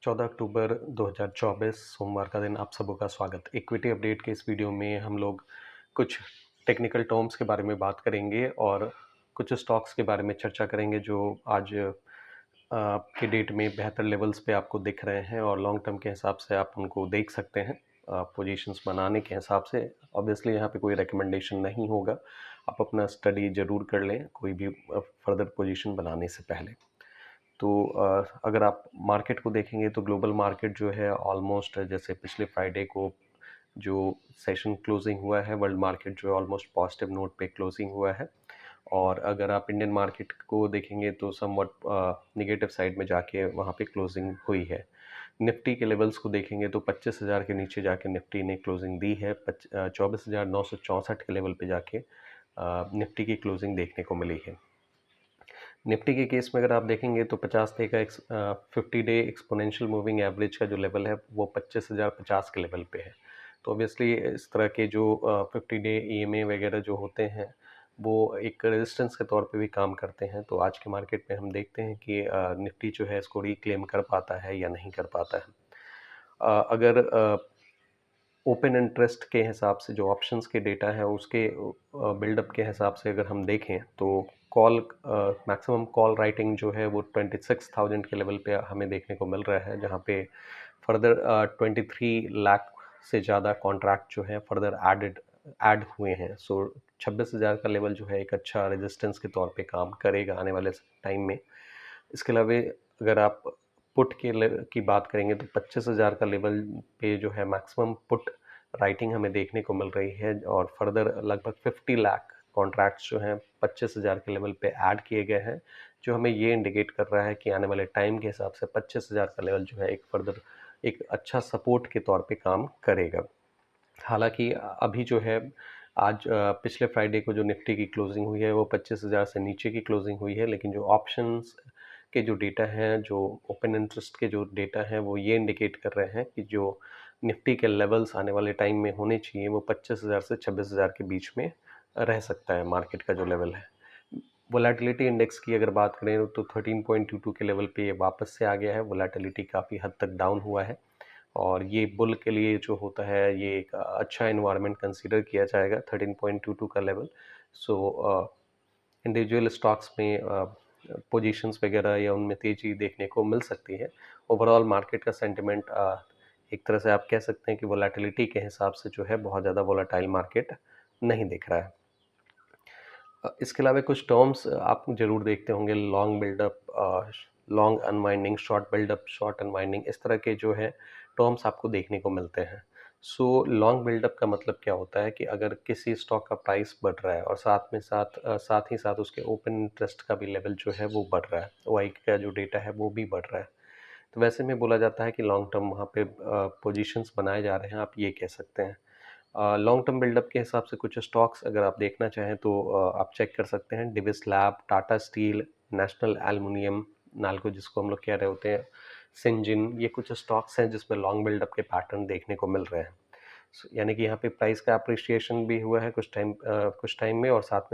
14 अक्टूबर 2024 सोमवार का दिन आप सबों का स्वागत। इक्विटी अपडेट के इस वीडियो में हम लोग कुछ टेक्निकल टर्म्स के बारे में बात करेंगे और कुछ स्टॉक्स के बारे में चर्चा करेंगे जो आज के डेट में बेहतर लेवल्स पे आपको दिख रहे हैं और लॉन्ग टर्म के हिसाब से आप उनको देख सकते हैं पोजीशंस बनाने के हिसाब से। ऑब्वियसली यहाँ पे कोई रिकमेंडेशन नहीं होगा, आप अपना स्टडी ज़रूर कर लें कोई भी फर्दर पोजीशन बनाने से पहले। तो अगर आप मार्केट को देखेंगे तो ग्लोबल मार्केट जो है ऑलमोस्ट जैसे पिछले फ्राइडे को जो सेशन क्लोजिंग हुआ है, वर्ल्ड मार्केट जो है ऑलमोस्ट पॉजिटिव नोट पे क्लोजिंग हुआ है। और अगर आप इंडियन मार्केट को देखेंगे तो समवट निगेटिव साइड में जाके वहाँ पे क्लोजिंग हुई है। निफ्टी के लेवल्स को देखेंगे तो 25,000 के नीचे जाके निफ्टी ने क्लोजिंग दी है। 24,964 के लेवल पे जाके निफ्टी की क्लोजिंग देखने को मिली है। निफ्टी के केस में अगर आप देखेंगे तो 50 डे का 50 डे एक्सपोनेंशियल मूविंग एवरेज का जो लेवल है वो 25,050 के लेवल पे है। तो ऑब्वियसली इस तरह के जो 50 डे ईएमए वगैरह जो होते हैं वो एक रेजिस्टेंस के तौर पे भी काम करते हैं। तो आज के मार्केट में हम देखते हैं कि निफ्टी जो है इसको रिक्लेम कर पाता है या नहीं कर पाता है। अगर ओपन इंटरेस्ट के हिसाब से जो ऑप्शंस के डेटा है उसके बिल्डअप के हिसाब से अगर हम देखें तो कॉल मैक्सिमम कॉल राइटिंग जो है वो 26,000 के लेवल पे हमें देखने को मिल रहा है, जहाँ पे फर्दर 23 लाख से ज़्यादा कॉन्ट्रैक्ट जो है फर्दर ऐड हुए हैं। सो 26,000 का लेवल जो है एक अच्छा रेजिस्टेंस के तौर पे काम करेगा आने वाले टाइम में। इसके अलावा अगर आप पुट की बात करेंगे तो 25,000 का लेवल पे जो है मैक्सिमम पुट राइटिंग हमें देखने को मिल रही है और फर्दर लगभग 50 लाख कॉन्ट्रैक्ट्स जो हैं 25,000 के लेवल पे ऐड किए गए हैं, जो हमें ये इंडिकेट कर रहा है कि आने वाले टाइम के हिसाब से 25,000 का लेवल जो है एक फर्दर एक अच्छा सपोर्ट के तौर पे काम करेगा। हालांकि अभी जो है आज पिछले फ्राइडे को जो निफ्टी की क्लोजिंग हुई है वो 25,000 से नीचे की क्लोजिंग हुई है, लेकिन जो ऑप्शंस के जो डेटा हैं, जो ओपन इंटरेस्ट के जो डेटा हैं वो ये इंडिकेट कर रहे हैं कि जो निफ्टी के लेवल्स आने वाले टाइम में होने चाहिए वो 25,000 से 26,000 के बीच में रह सकता है मार्केट का जो लेवल है। वोलेटिलिटी इंडेक्स की अगर बात करें तो 13.22 के लेवल पे ये वापस से आ गया है। वोलेटिलिटी काफ़ी हद तक डाउन हुआ है और ये बुल के लिए जो होता है ये एक अच्छा इन्वायरमेंट कंसीडर किया जाएगा 13.22 का लेवल। सो इंडिविजुअल स्टॉक्स में पोजीशंस वगैरह या उनमें तेज़ी देखने को मिल सकती है। ओवरऑल मार्केट का सेंटिमेंट एक तरह से आप कह सकते हैं कि वोलेटिलिटी के हिसाब से जो है बहुत ज़्यादा वोलेटाइल मार्केट नहीं दिख रहा है। इसके अलावा कुछ टर्म्स आप ज़रूर देखते होंगे, long buildup, long unwinding, short buildup, short unwinding, इस तरह के जो है टर्म्स आपको देखने को मिलते हैं। सो लॉन्ग बिल्डअप का मतलब क्या होता है कि अगर किसी स्टॉक का प्राइस बढ़ रहा है और साथ ही साथ उसके ओपन इंटरेस्ट का भी लेवल जो है वो बढ़ रहा है, ओआई का जो डेटा है वो भी बढ़ रहा है, तो वैसे में बोला जाता है कि लॉन्ग टर्म वहाँ पे पोजीशंस बनाए जा रहे हैं, आप ये कह सकते हैं। लॉन्ग टर्म बिल्डअप के हिसाब से कुछ स्टॉक्स अगर आप देखना चाहें तो आप चेक कर सकते हैं। Divi's lab, Tata steel, national aluminium, Nalco जिसको हम लोग कह रहे होते हैं, सिंजिन, ये कुछ स्टॉक्स हैं जिसमें लॉन्ग बिल्डअप के पैटर्न देखने को मिल रहे हैं। यानी कि यहाँ पे प्राइस का अप्रिशिएशन भी हुआ है कुछ टाइम में और साथ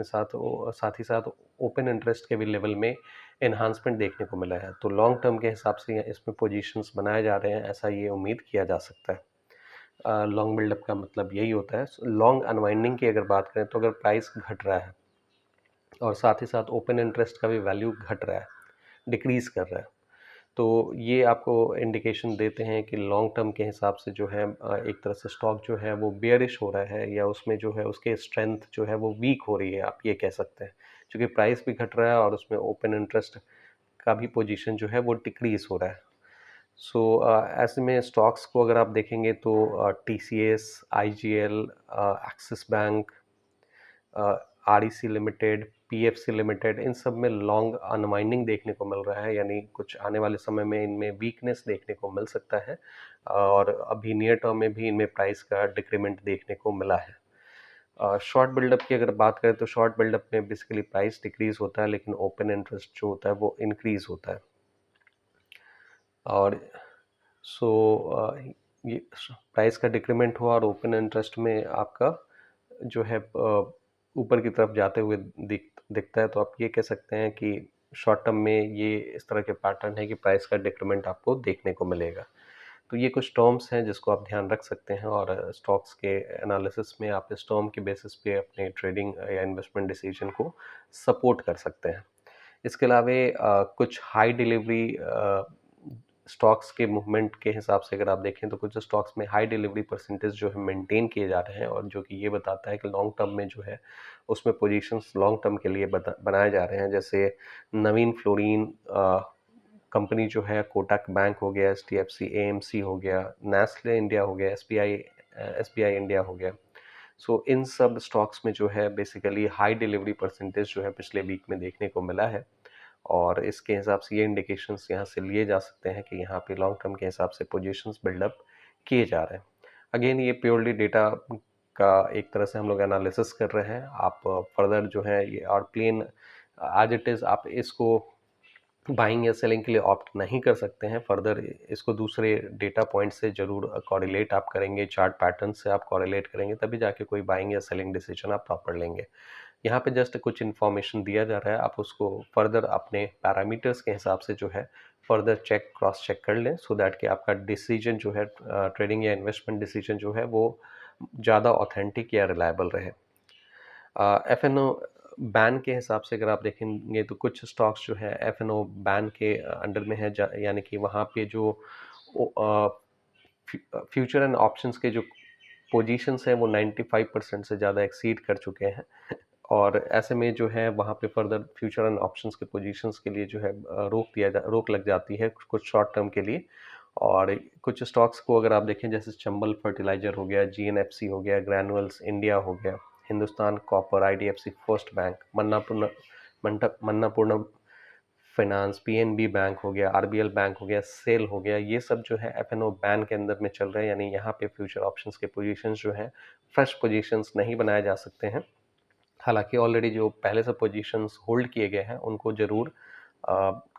ही साथ ओपन इंटरेस्ट के भी लेवल में एनहांसमेंट देखने को मिला है। तो लॉन्ग टर्म के हिसाब से इसमें पोजीशंस बनाए जा रहे हैं, ऐसा ये उम्मीद किया जा सकता है। लॉन्ग बिल्डअप का मतलब यही होता है। लॉन्ग अनवाइंडिंग की अगर बात करें तो अगर प्राइस घट रहा है और साथ ही साथ ओपन इंटरेस्ट का भी वैल्यू घट रहा है, डिक्रीज कर रहा है, तो ये आपको इंडिकेशन देते हैं कि लॉन्ग टर्म के हिसाब से जो है एक तरह से स्टॉक जो है वो बेयरिश हो रहा है या उसमें जो है उसके स्ट्रेंथ जो है वो वीक हो रही है, आप ये कह सकते हैं, क्योंकि प्राइस भी घट रहा है और उसमें ओपन इंटरेस्ट का भी पोजीशन जो है वो डिक्रीज हो रहा है। सो ऐसे में स्टॉक्स को अगर आप देखेंगे तो TCS, IGL, Axis Bank, REC Limited, PFC Limited, इन सब में लॉन्ग अनवाइंडिंग देखने को मिल रहा है, यानी कुछ आने वाले समय में इनमें वीकनेस देखने को मिल सकता है और अभी नियर टर्म में भी इनमें प्राइस का डिक्रीमेंट देखने को मिला है। शॉर्ट बिल्डअप की अगर बात करें तो शॉर्ट बिल्डअप में बेसिकली प्राइस डिक्रीज होता है लेकिन ओपन इंटरेस्ट जो होता है वो इंक्रीज होता है। और सो ये प्राइस का डिक्रीमेंट हुआ और ओपन इंटरेस्ट में आपका जो है ऊपर की तरफ जाते हुए दिखता है, तो आप ये कह सकते हैं कि शॉर्ट टर्म में ये इस तरह के पैटर्न है कि प्राइस का डिक्रीमेंट आपको देखने को मिलेगा। तो ये कुछ टर्म्स हैं जिसको आप ध्यान रख सकते हैं, और स्टॉक्स के एनालिसिस में आप इस टर्म के बेसिस पे अपने ट्रेडिंग या इन्वेस्टमेंट डिसीजन को सपोर्ट कर सकते हैं। इसके अलावा कुछ हाई डिलीवरी स्टॉक्स के मूवमेंट के हिसाब से अगर आप देखें तो कुछ स्टॉक्स में हाई डिलीवरी परसेंटेज जो है मेंटेन किए जा रहे हैं, और जो कि ये बताता है कि लॉन्ग टर्म में जो है उसमें पोजीशंस लॉन्ग टर्म के लिए बनाए जा रहे हैं। जैसे नवीन फ्लोरिन कंपनी जो है, कोटक बैंक हो गया, एचडीएफसी एएमसी हो गया, नेस्ले इंडिया हो गया, एसबीआई इंडिया हो गया। सो इन सब स्टॉक्स में जो है बेसिकली हाई डिलीवरी परसेंटेज जो है पिछले वीक में देखने को मिला है, और इसके हिसाब से ये इंडिकेशंस यहाँ से लिए जा सकते हैं कि यहाँ पे लॉन्ग टर्म के हिसाब से पोजीशंस बिल्डअप किए जा रहे हैं। अगेन ये प्योरली डेटा का एक तरह से हम लोग एनालिसिस कर रहे हैं। आप फर्दर जो है ये और प्लेन एज इट इज़ आप इसको बाइंग या सेलिंग के लिए ऑप्ट नहीं कर सकते हैं। फर्दर इसको दूसरे डेटा पॉइंट से ज़रूर कॉरिलेट आप करेंगे, चार्ट पैटर्न से आप कॉरिलेट करेंगे, तभी जाके कोई बाइंग या सेलिंग डिसीजन आप प्रॉपर लेंगे। यहाँ पे जस्ट कुछ इन्फॉर्मेशन दिया जा रहा है, आप उसको फर्दर अपने पैरामीटर्स के हिसाब से जो है फर्दर क्रॉस चेक कर लें, सो दैट कि आपका डिसीजन जो है ट्रेडिंग या इन्वेस्टमेंट डिसीजन जो है वो ज़्यादा ऑथेंटिक या रिलायबल रहे। एफ-एन-ओ बैन के हिसाब से अगर आप देखेंगे तो कुछ स्टॉक्स जो है एफ-एन-ओ बैन के अंडर में है, यानी कि वहाँ पे जो फ्यूचर एंड ऑप्शंस के जो पोजीशंस हैं वो 95% से ज़्यादा एक्सीड कर चुके हैं, और ऐसे में जो है वहाँ पे फर्दर फ्यूचर एंड ऑप्शंस के पोजीशंस के लिए जो है रोक लग जाती है कुछ शॉर्ट टर्म के लिए। और कुछ स्टॉक्स को अगर आप देखें, जैसे चंबल फर्टिलाइजर हो गया, जीएनएफसी हो गया, ग्रैनुअल्स इंडिया हो गया, Hindustan Copper, IDFC First Bank, Manappuram Finance, PNB Bank हो गया, आरबीएल बैंक हो गया, सेल हो गया, ये सब जो है एफ-एन-ओ बैन के अंदर में चल रहे हैं। यानी यहाँ पे फ्यूचर ऑप्शंस के पोजीशंस जो हैं, फ्रेश पोजीशंस नहीं बनाए जा सकते हैं। हालांकि ऑलरेडी जो पहले से पोजीशंस होल्ड किए गए हैं अ,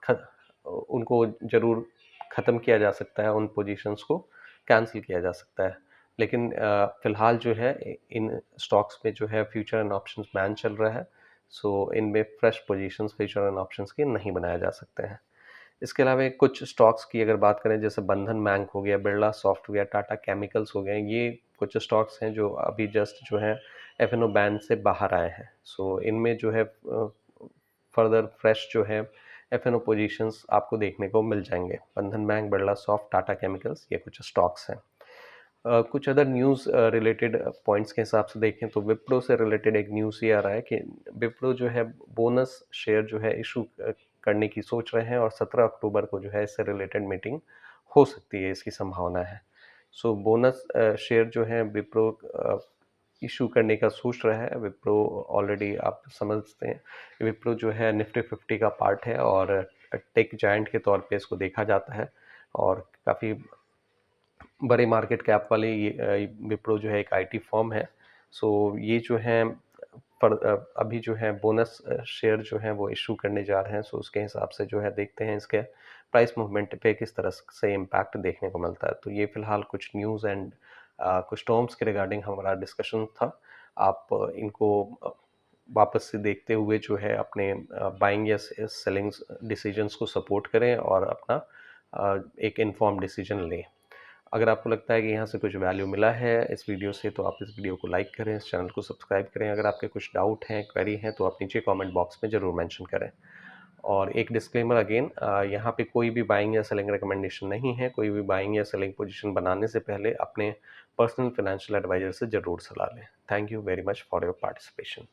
ख, उनको ज़रूर ख़त्म किया जा सकता है, उन पोजीशंस को कैंसिल किया जा सकता है। लेकिन फ़िलहाल जो है इन स्टॉक्स में जो है फ्यूचर एंड ऑप्शंस बैन चल रहा है, सो इनमें fresh positions future and options के नहीं बनाए जा सकते हैं। इसके अलावा कुछ स्टॉक्स की अगर बात करें, जैसे बंधन बैंक हो गया, बिरला सॉफ्टवेयर, टाटा केमिकल्स हो गए, ये कुछ स्टॉक्स हैं जो अभी जस्ट जो है एफ-एन-ओ बैन से बाहर आए हैं। सो इनमें जो है फर्दर फ्रेश जो है एफ-एन-ओ पोजीशंस आपको देखने को मिल जाएंगे। बंधन bank, Birla soft, Tata chemicals, ये कुछ स्टॉक्स हैं। कुछ अदर न्यूज़ रिलेटेड पॉइंट्स के हिसाब से देखें तो विप्रो से रिलेटेड एक न्यूज़ ये आ रहा है कि विप्रो जो है बोनस शेयर जो है इशू करने की सोच रहे हैं, और 17 अक्टूबर को जो है इससे रिलेटेड मीटिंग हो सकती है, इसकी संभावना है। सो बोनस शेयर जो है विप्रो इशू करने का सोच रहा है। विप्रो ऑलरेडी आप समझते हैं, विप्रो जो है निफ्टी 50 का पार्ट है, और टेक जायंट के तौर पे इसको देखा जाता है, और काफ़ी बड़े मार्केट कैप वाले ये विप्रो जो है एक आईटी फर्म है। सो ये जो है अभी जो है बोनस शेयर जो है वो इशू करने जा रहे हैं। सो उसके हिसाब से जो है देखते हैं इसके प्राइस मूवमेंट पे किस तरह से इम्पैक्ट देखने को मिलता है। तो ये फिलहाल कुछ न्यूज़ एंड कुछ टर्म्स के रिगार्डिंग हमारा डिस्कशन था। आप इनको वापस से देखते हुए जो है अपने बाइंग या सेलिंग डिसीजंस को सपोर्ट करें, और अपना एक इन्फॉर्म डिसीजन लें। अगर आपको लगता है कि यहाँ से कुछ वैल्यू मिला है इस वीडियो से, तो आप इस वीडियो को लाइक करें, इस चैनल को सब्सक्राइब करें। अगर आपके कुछ डाउट हैं, क्वेरी हैं, तो आप नीचे कमेंट बॉक्स में ज़रूर मेंशन करें। और एक डिस्क्लेमर अगेन, यहाँ पे कोई भी बाइंग या सेलिंग रिकमेंडेशन नहीं है। कोई भी बाइंग या सेलिंग पोजीशन बनाने से पहले अपने पर्सनल फाइनेंशियल एडवाइजर से ज़रूर सलाह लें। Thank you very much for your participation.